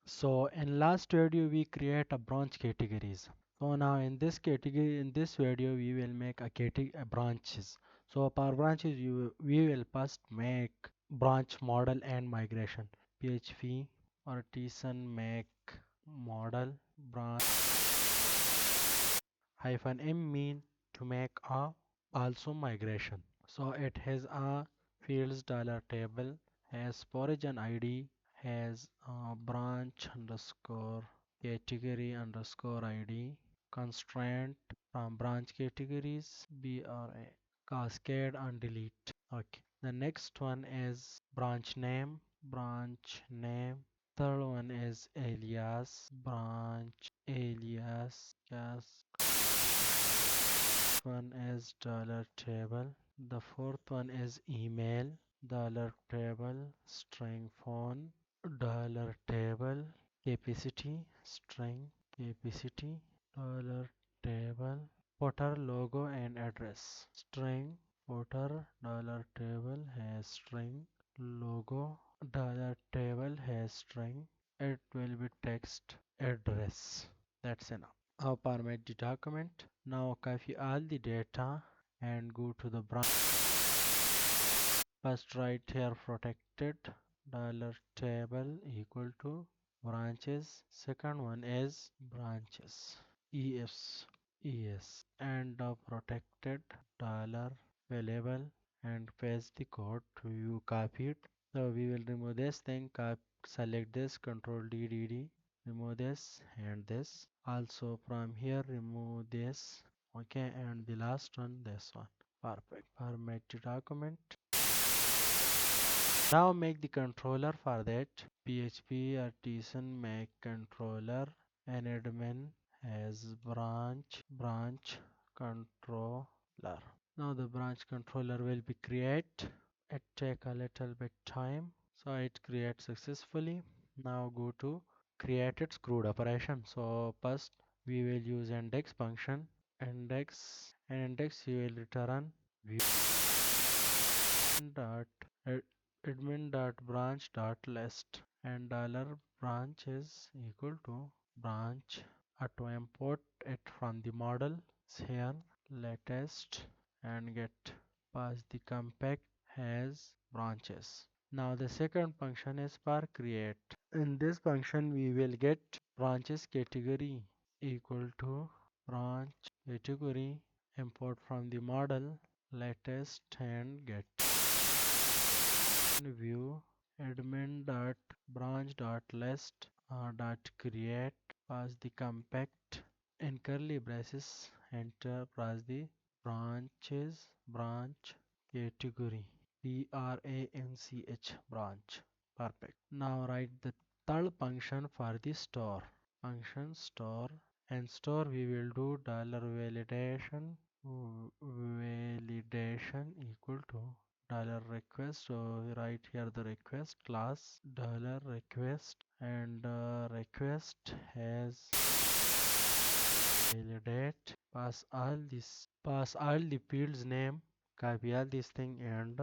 So in last video we create a branch categories. So now in this category, in this video we will make a category branches. So per branches we will first make branch model and migration. PHP artisan make model branch hyphen m mean to make a also migration. So it has a fields dollar table, has origin ID, has branch underscore category underscore ID, constraint from branch categories, BRA, cascade and delete. Okay. The next one is branch name. Third one is alias, branch alias, yes. One is dollar table. The fourth one is email, dollar table, string phone, dollar table, capacity, string capacity, dollar table, footer logo and address, string footer, dollar table has string logo, dollar table has string, it will be text address. That's enough. I'll format the document. Now copy all the data and go to the branch. First write here protected dollar table equal to branches. Second one is branches es and the protected dollar variable and paste the code to you copy it. So we will remove this thing. Select this control D, remove this and this. Also from here remove this. Okay, and the last one, this one. Perfect. Format the document. Now make the controller for that. PHP artisan make controller and admin has branch controller. Now the branch controller will be create. It take a little bit time, so it creates successfully. Now go to create its CRUD operation. So first we will use index function. Index you will return view dot admin dot branch dot list and dollar branch is equal to branch. To import it from the model here latest and get pass the compact has branches. Now the second function is for create. In this function we will get branches category equal to branch category, import from the model latest and get view admin dot branch dot list dot create, pass the compact in curly braces, enter, press the branch category branch. Perfect. Now write the third function for the store. Function store, and store we will do dollar validation equal to dollar request. So we write here the request class dollar request and request has validate, pass all the fields name, copy all this thing and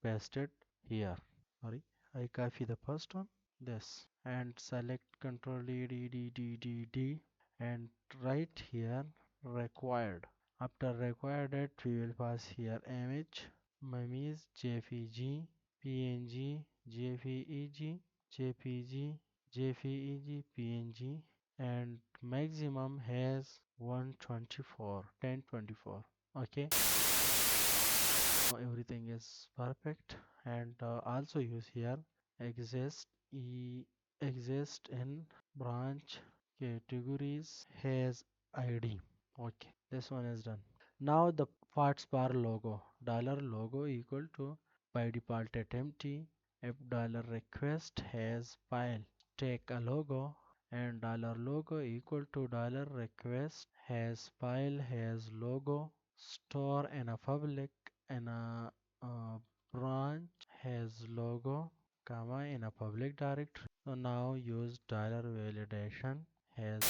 paste it here. Sorry, I copy the first one, this, and select control D and write here required. After required it we will pass here image, memes, JPG, PNG, JPEG, JPG, JPEG, PNG, and maximum has 124, 1024. Okay, now everything is perfect, and also use here exist in branch categories has ID. Okay, this one is done. Now the parts bar logo, dollar logo equal to by default at empty. If dollar request has file, take a logo, and dollar logo equal to dollar request has file has logo, store in a public in a branch has logo, comma in a public directory. So now use dollar validation has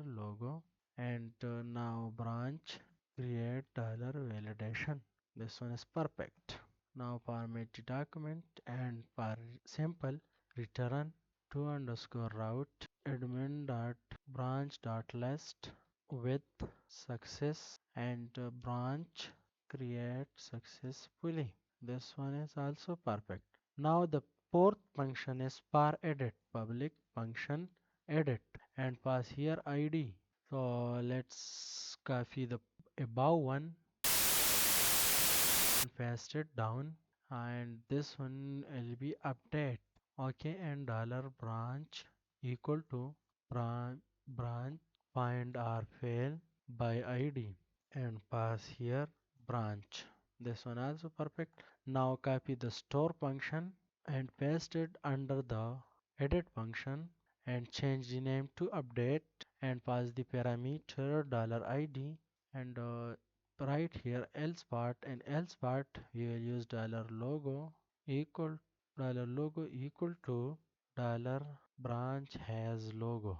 logo, and now branch create dollar validation. This one is perfect. Now format the document and for simple return to underscore route admin dot branch dot list with success and branch create successfully. This one is also perfect. Now the fourth function is par edit, public function edit, and pass here id. So let's copy the above one and paste it down, and this one will be update. Okay, and dollar branch equal to branch find or fail by id and pass here branch. This one also perfect. Now copy the store function and paste it under the edit function and change the name to update and pass the parameter $id and right here else part, and else part we will use equal logo equal to dollar branch has logo.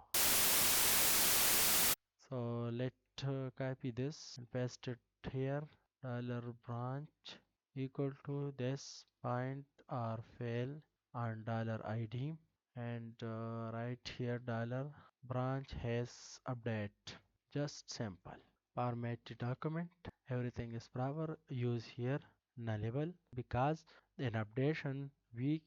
So let copy this and paste it here. Dollar branch equal to this find or fail on dollar id and right here dollar branch has update. Just simple. Format the document. Everything is proper. Use here nullable because in updation we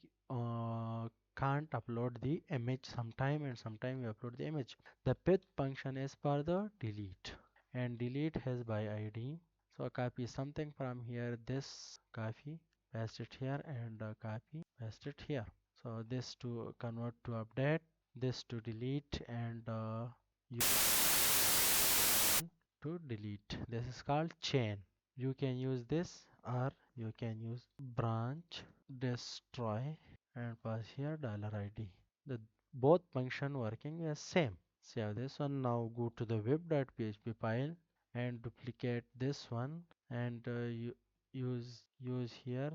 can't upload the image sometime and sometime we upload the image. The fifth function is for the delete and delete has by id. So copy something from here, this copy, paste it here and copy, paste it here. So this to convert to update, this to delete and to delete. This is called chain. You can use this or you can use branch destroy and pass here $id. The both function working is same. Save this one. Now go to the web.php file and duplicate this one and use here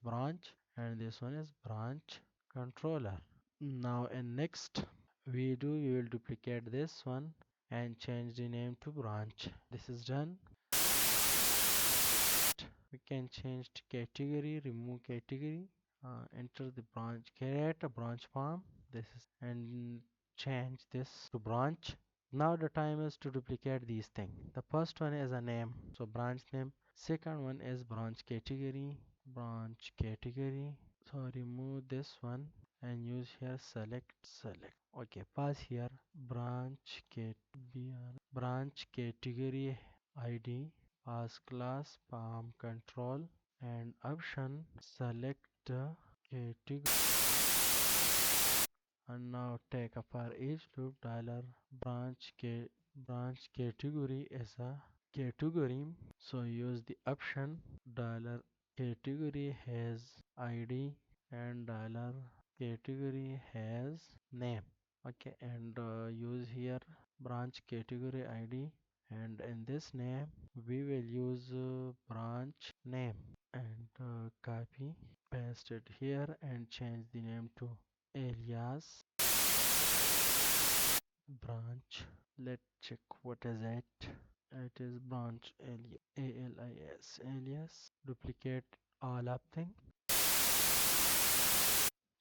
branch and this one is branch controller. Now in next we will duplicate this one and change the name to branch. This is done. We can change the category, remove category, enter the branch, create a branch form. This is and change this to branch. Now the time is to duplicate these things. The first one is a name, so branch name. Second one is branch category, branch category. So remove this one and use here select. Okay, pass here branch category id, pass class palm control and option select the category. And now take a for each loop dollar branch category is a category, so use the option dollar category has id and dollar category has name. Okay, and use here branch category id and in this name we will use branch name and copy paste it here and change the name to alias branch. Let's check what is it. It is branch alias. Duplicate all of thing.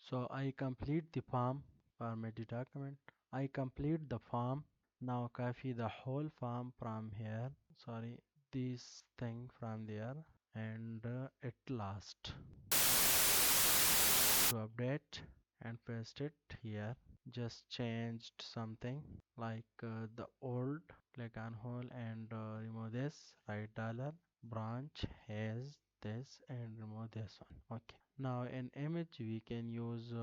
So I complete the form, format the document. I complete the form. Now copy the whole form from here. Sorry, this thing from there and at last to update and paste it here. Just changed something like the old click on hole and remove this, write dollar branch has this and remove this one. Okay, now in image we can use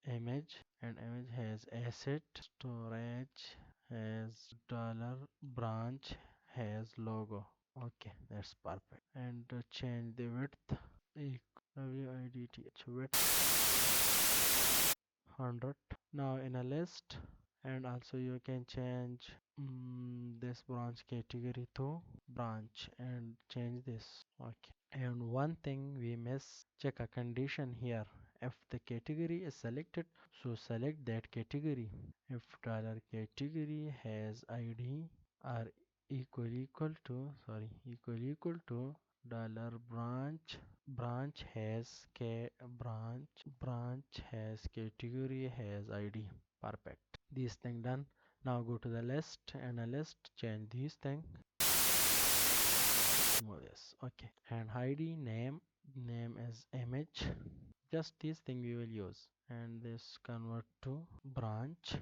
image and image has asset, storage has dollar branch has logo. Okay, that's perfect. And change the width, width 100. Now in a list and also you can change this branch category to branch and change this. Okay, and one thing we miss, check a condition here. If the category is selected, so select that category. If dollar category has id are equal to dollar branch branch has branch has category has ID. Perfect. This thing done. Now go to the list and a list, change this thing. Remove this. Okay. And ID name is image. Just this thing we will use. And this convert to branch.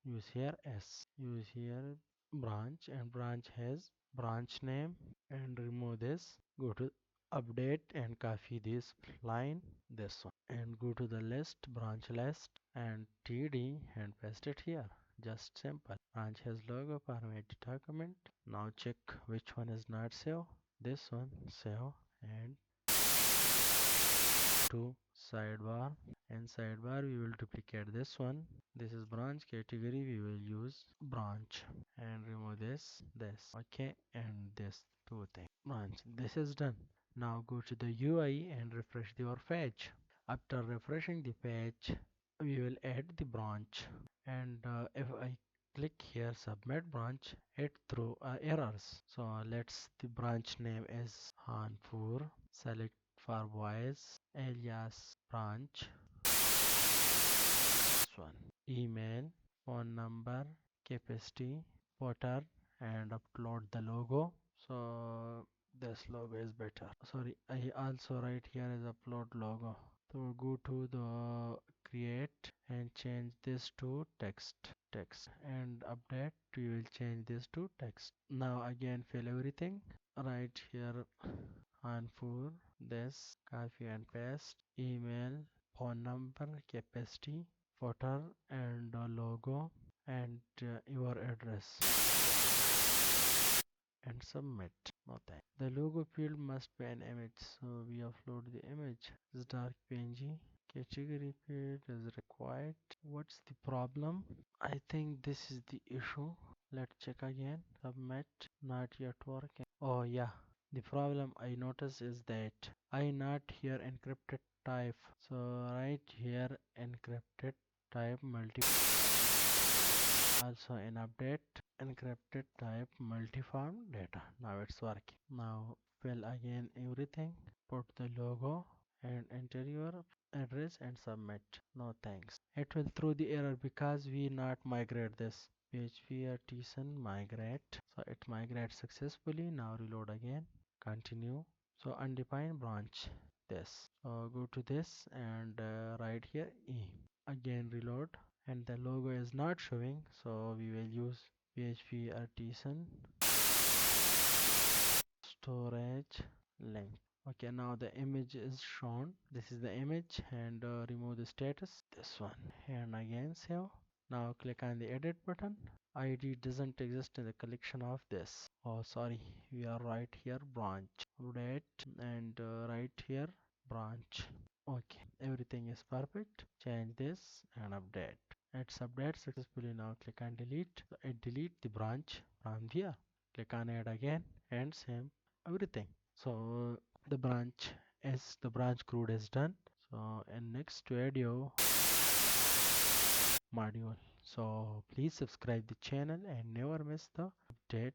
Use here S. Use here branch, and branch has branch name, and remove this. Go to update and copy this line, this one, and go to the list, branch list, and td and paste it here. Just simple. Branch has logo, permit document. Now check which one is not saved. This one save, and to sidebar, and sidebar we will duplicate this one. This is branch category, we will use branch, and remove this okay, and this two thing branch. This is done. Now go to the UI and refresh your page. After refreshing the page, we will add the branch, and if I click here submit branch, it throw errors. So let's the branch name is Hanpur. Select for boys alias branch. This one, email, phone number, capacity, footer, and upload the logo. So this logo is better. Sorry, I also write here is upload logo. So go to the create and change this to text, and update, we will change this to text. Now again fill everything, right here on for this, copy and paste, email, phone number, capacity, footer, and logo, and your address, and submit. Nothing. The logo field must be an image, so we upload the image. This dark PNG. Category field is required. What's the problem? I think this is the issue. Let's check again. Submit. Not yet working. Oh yeah. The problem I notice is that I not here encrypted type. So right here encrypted type multi, also in update encrypted type multiform data. Now it's working. Now fill again everything, put the logo, and enter your address and submit. No thanks. It will throw the error because we not migrate this. PHP artisan migrate. So it migrates successfully. Now reload again. Continue. So undefined branch. This. So go to this and right here E. Again reload, and the logo is not showing, so we will use PHP artisan storage link. Okay, now the image is shown. This is the image, and remove the status, this one, and again save. Now click on the edit button. ID doesn't exist in the collection of this. Oh sorry, we are right here branch, update, and right here branch. Okay, everything is perfect. Change this and update. It's update successfully. Now click on delete. So it delete the branch from here. Click on add again and same everything. So the branch Crud is done. So in next video module. So please subscribe the channel and never miss the update.